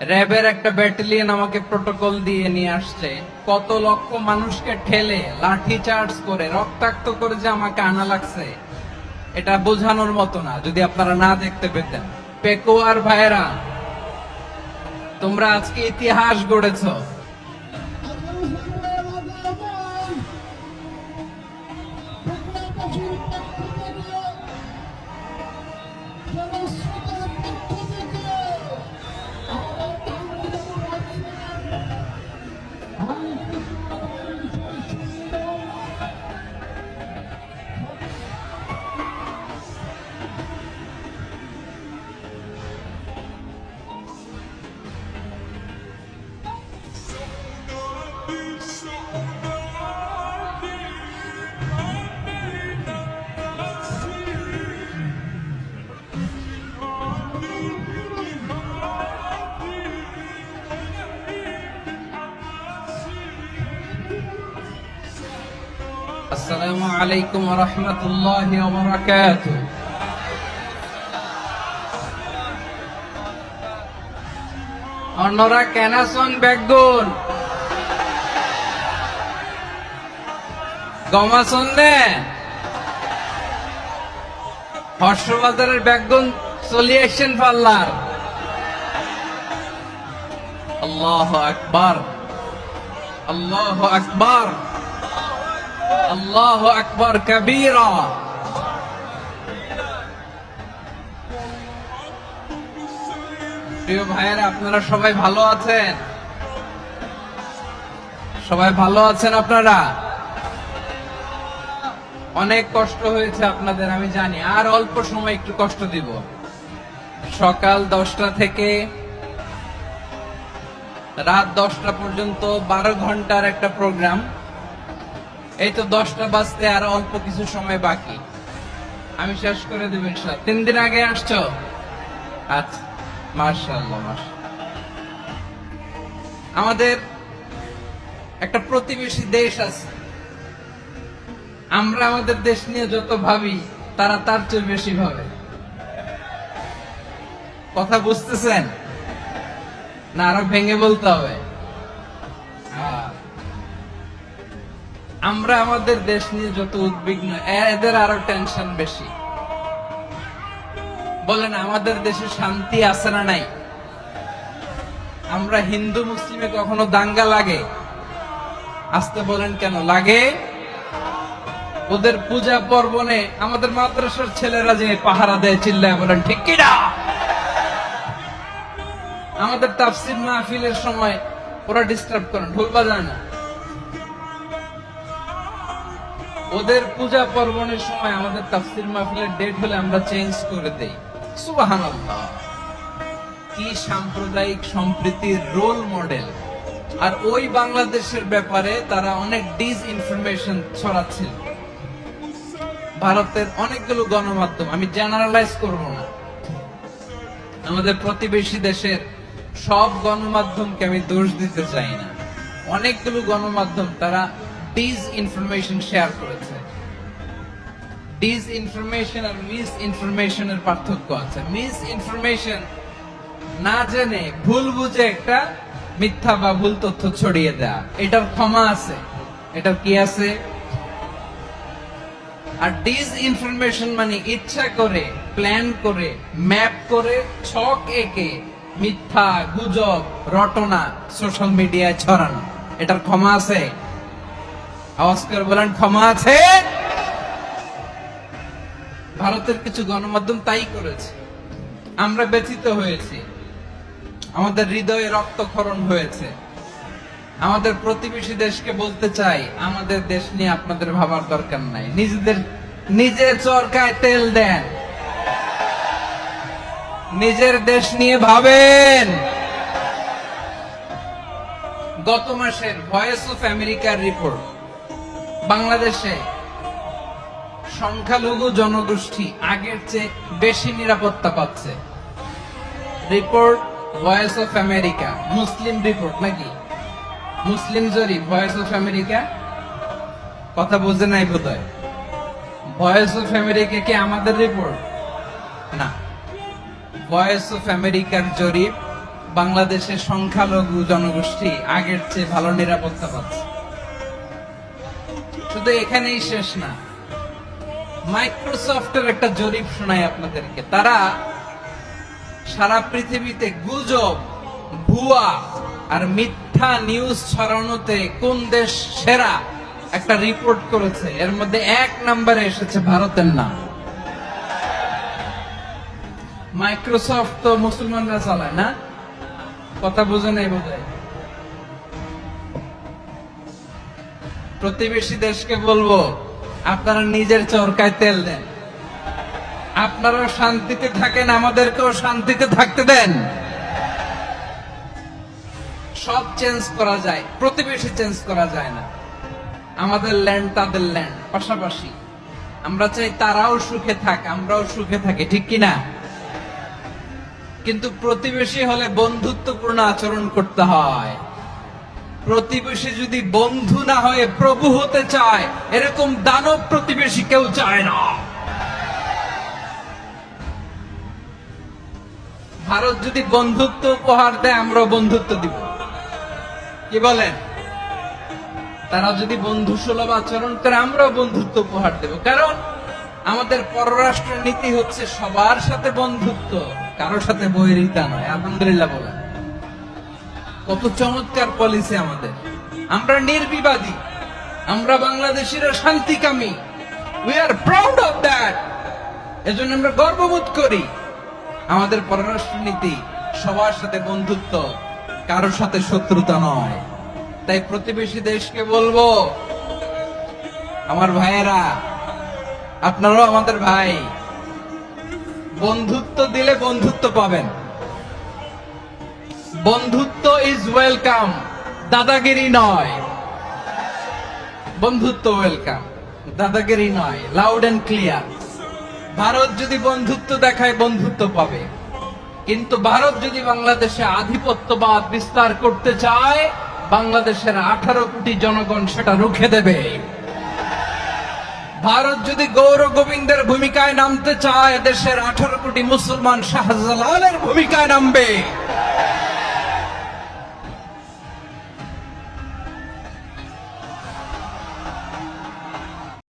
র্যাবের একটা ব্যাটালিয়ন আমাকে প্রোটোকল দিয়ে নিয়ে আসছে, কত লক্ষ মানুষকে ঠেলে লাঠি চার্জ করে রক্তাক্ত করে যে আমাকে আনা লাগছে, এটা বোঝানোর মতো না যদি আপনারা না দেখতে পেতেন। পেকুয়ার ভাইয়েরা, তোমরা আজকে ইতিহাস গড়েছ। আসসালামু আলাইকুম ওয়া রাহমাতুল্লাহি ওয়া বারাকাতুহু। অন্যরা কেনাসন বেগুন গমাসন নে হর্ষবাজারের বেগুন সলিউশন পাল্লার। আল্লাহু আকবার, আল্লাহু আকবার, আল্লাহু আকবার কাবীরা। প্রিয় ভাইয়েরা, আপনারা সবাই ভালো আছেন? সবাই ভালো আছেন? আপনারা অনেক কষ্ট হয়েছে আপনাদের, আমি জানি। আর অল্প সময় একটু কষ্ট দিব। সকাল 10টা থেকে রাত 10টা পর্যন্ত 12 ঘন্টার একটা প্রোগ্রাম। এই তো 10টা বাজতে আর অল্প কিছু সময় বাকি, আমি শেষ করে দেব ইনশাআল্লাহ। 3 দিন আগে আসছো? আচ্ছা, মাশাআল্লাহ, মাশাআল্লাহ। আমাদের একটা প্রতিবেশী দেশ আছে, আমরা আমাদের দেশ নিয়ে যত ভাবি তারা তার চেয়ে বেশি ভাবে। কথা বুঝতেছেন না? আরো ভেঙে বলতে হবে। আমরা আমাদের দেশ নিয়ে যত উদ্বিগ্ন, এদের আরো টেনশন বেশি। বলেন, আমাদের দেশে শান্তি আছে না নাই? আমরা হিন্দু মুসলিমে কখনো দাঙ্গা লাগে? আসতে বলেন, কেন লাগে? ওদের পূজা পার্বণে আমাদের মাদ্রাসার ছেলেরা যে পাহারা দেয়, চিল্লায় বলেন ঠিক কি না? আমাদের তাফসীর মাহফিলের সময় ওরা ডিস্টার্ব করেন, ঢোল বাজায় না। ওদের পূজা পার্বণের সময় আমাদের তাফসীর মাহফিলের ডেট হলে আমরা চেঞ্জ করে দেই। সুবহানাল্লাহ, কি সাম্প্রদায়িক সম্প্রীতির রোল মডেল। আর ওই বাংলাদেশের ব্যাপারে তারা অনেক ডিসইনফরমেশন ছড়াচ্ছিল। ভারতের অনেকগুলো গণমাধ্যম, আমি জেনারেলাইজ করব না, আমাদের প্রতিবেশী দেশের সব গণমাধ্যমকে আমি দোষ দিতে চাই না। অনেকগুলো গণমাধ্যম তারা ডিসইনফরমেশন শেয়ার করেছে। ডিসইনফরমেশন আর মিস ইনফরমেশনের পার্থক্য আছে। মিস ইনফরমেশন না জেনে ভুল বুঝে একটা মিথ্যা বা ভুল তথ্য ছড়িয়ে দেয়া, এটার ক্ষমা আছে। এটার কি আছে? আর ডিসইনফরমেশন মানে ইচ্ছা করে, প্ল্যান করে, ম্যাপ করে, ছক এঁকে মিথ্যা, গুজব, রটনা সোশ্যাল মিডিয়ায় ছড়ানো। এটার ক্ষমা আছে? আওয়াজ করে বলেন, ক্ষমা আছে? ভারতের কিছু গণমাধ্যম তাই করেছে। আমরা ব্যথিত হয়েছি, আমাদের হৃদয়ে রক্তক্ষরণ হয়েছে। আমাদের প্রতিবেশী দেশকে বলতে চাই, আমাদের দেশ নিয়ে আপনাদের ভাবার দরকার নাই। নিজের চরকায় তেল দেন, নিজের দেশ নিয়ে ভাবেন। গত মাসের ভয়েস অফ আমেরিকার রিপোর্ট, বাংলাদেশে সংখ্যালঘু জনগোষ্ঠী আগের চেয়ে বেশি নিরাপত্তা পাচ্ছে। Report voice of America, Muslim report নাকি? মুসলিম জরিপ, ভয়েস অফ আমেরিকা। কথা বুঝে নাই বোধহয়। ভয়েস অফ আমেরিকা কি আমাদের রিপোর্ট? না, ভয়েস অফ আমেরিকার জরিপ বাংলাদেশের সংখ্যালঘু জনগোষ্ঠী আগের চেয়ে ভালো নিরাপত্তা পাচ্ছে। শুধু এখানেই শেষ না, মাইক্রোসফটের একটা জরিপ শোনাই আপনাদেরকে। তারা সারা পৃথিবীতে গুজব, ভুয়া আর মিথ্যা নিউজ ছড়ানোতে কোন দেশ সেরা একটা রিপোর্ট করেছে। এর মধ্যে 1 নম্বরে এসেছে ভারতের নাম। মাইক্রোসফট তো মুসলমানরা চালায় না, কথা বুঝে নাই বোধহয়। প্রতিবেশী দেশকে বলবো, আপনারা নিজের চরকায় তেল দেন, আপনারাও শান্তিতে থাকেন, আমাদেরকেও শান্তিতে থাকতে দেন। সব চেঞ্জ করা যায়, প্রতিবেশী চেঞ্জ করা যায় না। আমাদের ল্যান্ড তাদের ল্যান্ড, পাশাপাশি। আমরা চাই তারাও সুখে থাক, আমরাও সুখে থাকি, ঠিক কিনা? কিন্তু প্রতিবেশী হলে বন্ধুত্বপূর্ণ আচরণ করতে হয়। প্রতিবেশী যদি বন্ধু না হয়ে প্রভু হতে চায়, এরকম দানব প্রতিবেশী কেউ চায় না। ভারত যদি বন্ধুত্ব উপহার দেয়, আমরাও বন্ধুত্ব দিব, কি বলেন? তারা যদি বন্ধু সুলভ আচরণ করে, আমরাও বন্ধুত্ব উপহার দেব। কারণ আমাদের পররাষ্ট্র নীতি হচ্ছে সবার সাথে বন্ধুত্ব, কারোর সাথে বৈরিতা নয়। আলহামদুলিল্লাহ বলেন, কত চমৎকার পলিসি আমাদের। আমরা নির্বিবাদী, আমরা বাংলাদেশিরা শান্তিকামী। We are proud of that. এজন্য আমরা গর্ববোধ করি। আমাদের পররাষ্ট্র নীতি সবার সাথে বন্ধুত্ব, কারোর সাথে শত্রুতা নয়। তাই প্রতিবেশী দেশকে বলবো, আমার ভাইয়েরা, আপনারাও আমাদের ভাই, বন্ধুত্ব দিলে বন্ধুত্ব পাবেন। বন্ধুত্ব ইজ ওয়েলকাম, দাদাগিরি নয়। বন্ধুত্ব ওয়েলকাম, দাদাগিরি নয়। Loud and clear. ভারত যদি বন্ধুত্ব দেখায়, বন্ধুত্ব পাবে। কিন্তু ভারত যদি বাংলাদেশে আধিপত্যবাদ বিস্তার করতে চায়, বাংলাদেশের 18 কোটি জনগণ সেটা রুখে দেবে। ভারত যদি গৌর গোবিন্দের ভূমিকায় নামতে চায়, দেশের 18 কোটি মুসলমান শাহজালালের ভূমিকায় নামবে।